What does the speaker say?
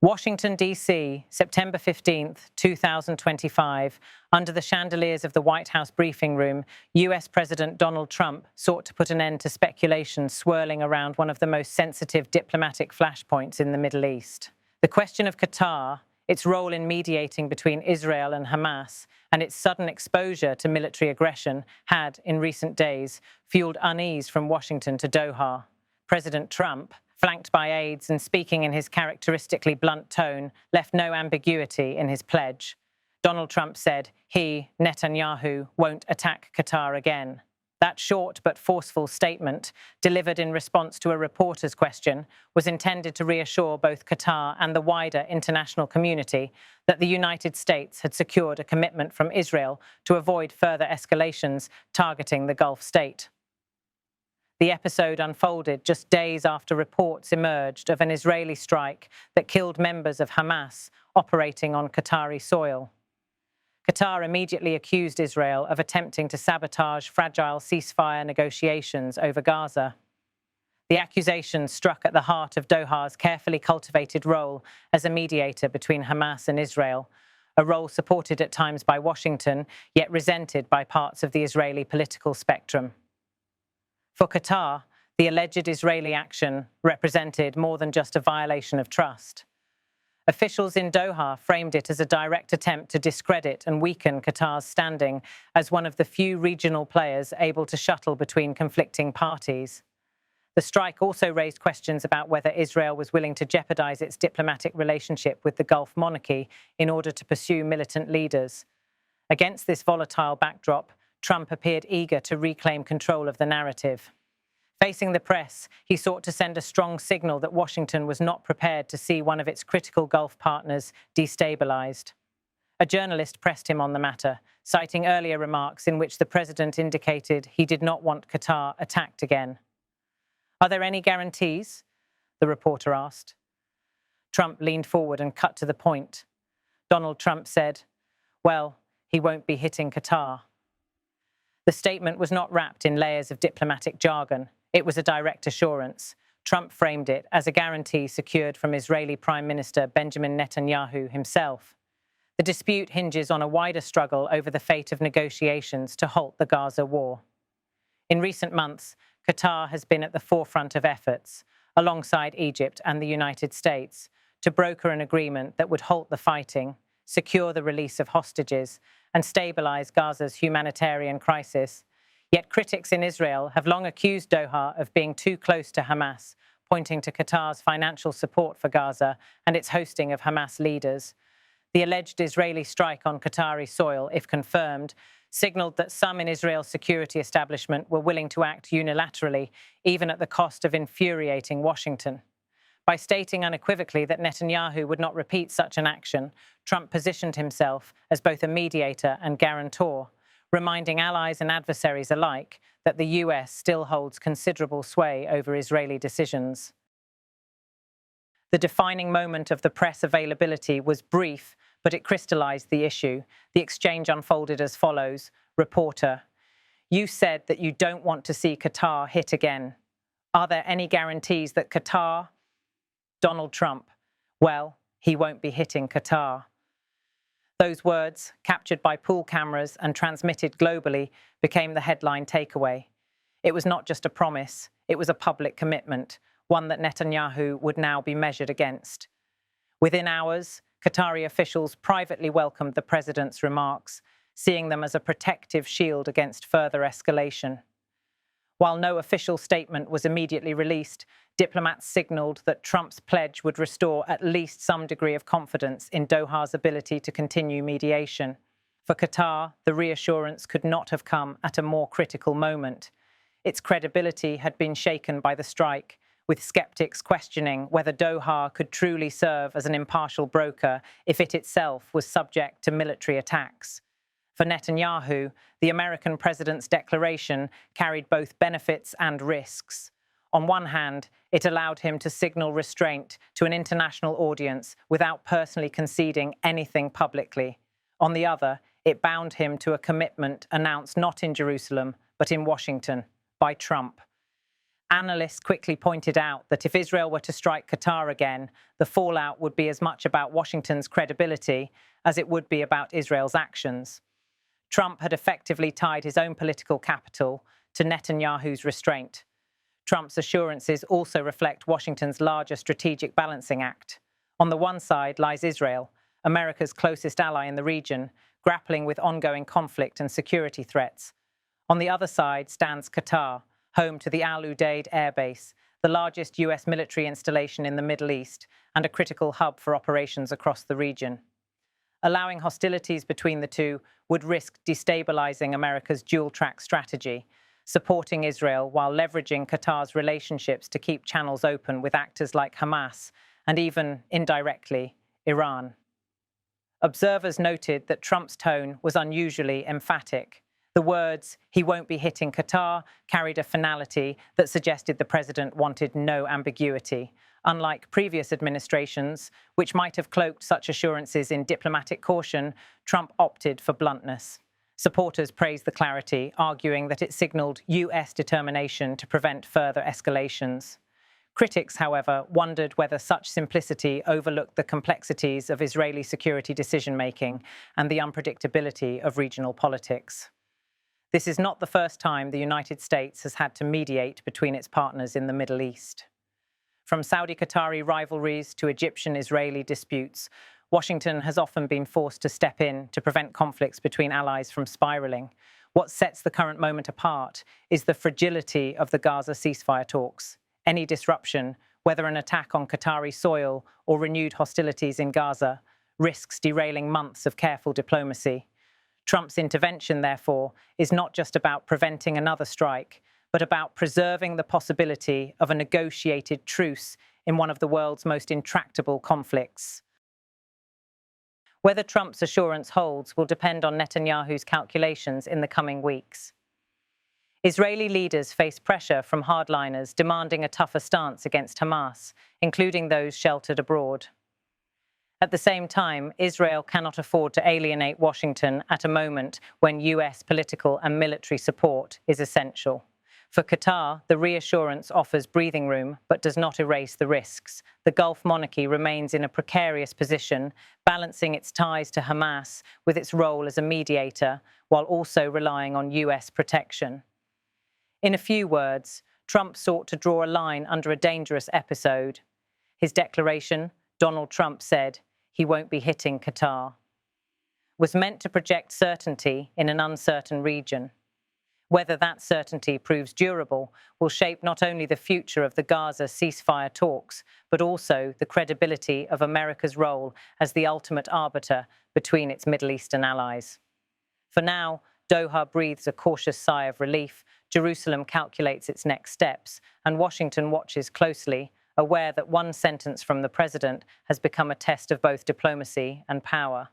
Washington, D.C., September 15th, 2025. Under the chandeliers of the White House briefing room, US President Donald Trump sought to put an end to speculation swirling around one of the most sensitive diplomatic flashpoints in the Middle East. The question of Qatar, its role in mediating between Israel and Hamas, and its sudden exposure to military aggression had, in recent days, fueled unease from Washington to Doha. President Trump, flanked by aides and speaking in his characteristically blunt tone, left no ambiguity in his pledge. Donald Trump said he, Netanyahu, won't attack Qatar again. That short but forceful statement, delivered in response to a reporter's question, was intended to reassure both Qatar and the wider international community that the United States had secured a commitment from Israel to avoid further escalations targeting the Gulf state. The episode unfolded just days after reports emerged of an Israeli strike that killed members of Hamas operating on Qatari soil. Qatar immediately accused Israel of attempting to sabotage fragile ceasefire negotiations over Gaza. The accusation struck at the heart of Doha's carefully cultivated role as a mediator between Hamas and Israel, a role supported at times by Washington, yet resented by parts of the Israeli political spectrum. For Qatar, the alleged Israeli action represented more than just a violation of trust. Officials in Doha framed it as a direct attempt to discredit and weaken Qatar's standing as one of the few regional players able to shuttle between conflicting parties. The strike also raised questions about whether Israel was willing to jeopardize its diplomatic relationship with the Gulf monarchy in order to pursue militant leaders. Against this volatile backdrop, Trump appeared eager to reclaim control of the narrative. Facing the press, he sought to send a strong signal that Washington was not prepared to see one of its critical Gulf partners destabilized. A journalist pressed him on the matter, citing earlier remarks in which the president indicated he did not want Qatar attacked again. "Are there any guarantees?" the reporter asked. Trump leaned forward and cut to the point. Donald Trump said, "Well, he won't be hitting Qatar." The statement was not wrapped in layers of diplomatic jargon. It was a direct assurance. Trump framed it as a guarantee secured from Israeli Prime Minister Benjamin Netanyahu himself. The dispute hinges on a wider struggle over the fate of negotiations to halt the Gaza war. In recent months, Qatar has been at the forefront of efforts, alongside Egypt and the United States, to broker an agreement that would halt the fighting, secure the release of hostages, and stabilize Gaza's humanitarian crisis. Yet critics in Israel have long accused Doha of being too close to Hamas, pointing to Qatar's financial support for Gaza and its hosting of Hamas leaders. The alleged Israeli strike on Qatari soil, if confirmed, signaled that some in Israel's security establishment were willing to act unilaterally, even at the cost of infuriating Washington. By stating unequivocally that Netanyahu would not repeat such an action, Trump positioned himself as both a mediator and guarantor, reminding allies and adversaries alike that the US still holds considerable sway over Israeli decisions. The defining moment of the press availability was brief, but it crystallized the issue. The exchange unfolded as follows. Reporter: "You said that you don't want to see Qatar hit again. Are there any guarantees that Qatar..." Donald Trump: "Well, he won't be hitting Qatar." Those words, captured by pool cameras and transmitted globally, became the headline takeaway. It was not just a promise, it was a public commitment, one that Netanyahu would now be measured against. Within hours, Qatari officials privately welcomed the president's remarks, seeing them as a protective shield against further escalation. While no official statement was immediately released, diplomats signaled that Trump's pledge would restore at least some degree of confidence in Doha's ability to continue mediation. For Qatar, the reassurance could not have come at a more critical moment. Its credibility had been shaken by the strike, with skeptics questioning whether Doha could truly serve as an impartial broker if it itself was subject to military attacks. For Netanyahu, the American president's declaration carried both benefits and risks. On one hand, it allowed him to signal restraint to an international audience without personally conceding anything publicly. On the other, it bound him to a commitment announced not in Jerusalem, but in Washington, by Trump. Analysts quickly pointed out that if Israel were to strike Qatar again, the fallout would be as much about Washington's credibility as it would be about Israel's actions. Trump had effectively tied his own political capital to Netanyahu's restraint. Trump's assurances also reflect Washington's larger strategic balancing act. On the one side lies Israel, America's closest ally in the region, grappling with ongoing conflict and security threats. On the other side stands Qatar, home to the Al Udeid Air Base, the largest US military installation in the Middle East and a critical hub for operations across the region. Allowing hostilities between the two would risk destabilizing America's dual-track strategy, supporting Israel while leveraging Qatar's relationships to keep channels open with actors like Hamas and even, indirectly, Iran. Observers noted that Trump's tone was unusually emphatic. The words, "he won't be hitting Qatar," carried a finality that suggested the president wanted no ambiguity. Unlike previous administrations, which might have cloaked such assurances in diplomatic caution, Trump opted for bluntness. Supporters praised the clarity, arguing that it signaled US determination to prevent further escalations. Critics, however, wondered whether such simplicity overlooked the complexities of Israeli security decision-making and the unpredictability of regional politics. This is not the first time the United States has had to mediate between its partners in the Middle East. From Saudi-Qatari rivalries to Egyptian-Israeli disputes, Washington has often been forced to step in to prevent conflicts between allies from spiraling. What sets the current moment apart is the fragility of the Gaza ceasefire talks. Any disruption, whether an attack on Qatari soil or renewed hostilities in Gaza, risks derailing months of careful diplomacy. Trump's intervention, therefore, is not just about preventing another strike, but about preserving the possibility of a negotiated truce in one of the world's most intractable conflicts. Whether Trump's assurance holds will depend on Netanyahu's calculations in the coming weeks. Israeli leaders face pressure from hardliners demanding a tougher stance against Hamas, including those sheltered abroad. At the same time, Israel cannot afford to alienate Washington at a moment when US political and military support is essential. For Qatar, the reassurance offers breathing room but does not erase the risks. The Gulf monarchy remains in a precarious position, balancing its ties to Hamas with its role as a mediator, while also relying on US protection. In a few words, Trump sought to draw a line under a dangerous episode. His declaration, Donald Trump said, "He won't be hitting Qatar," was meant to project certainty in an uncertain region. Whether that certainty proves durable will shape not only the future of the Gaza ceasefire talks, but also the credibility of America's role as the ultimate arbiter between its Middle Eastern allies. For now, Doha breathes a cautious sigh of relief, Jerusalem calculates its next steps, and Washington watches closely, aware that one sentence from the president has become a test of both diplomacy and power.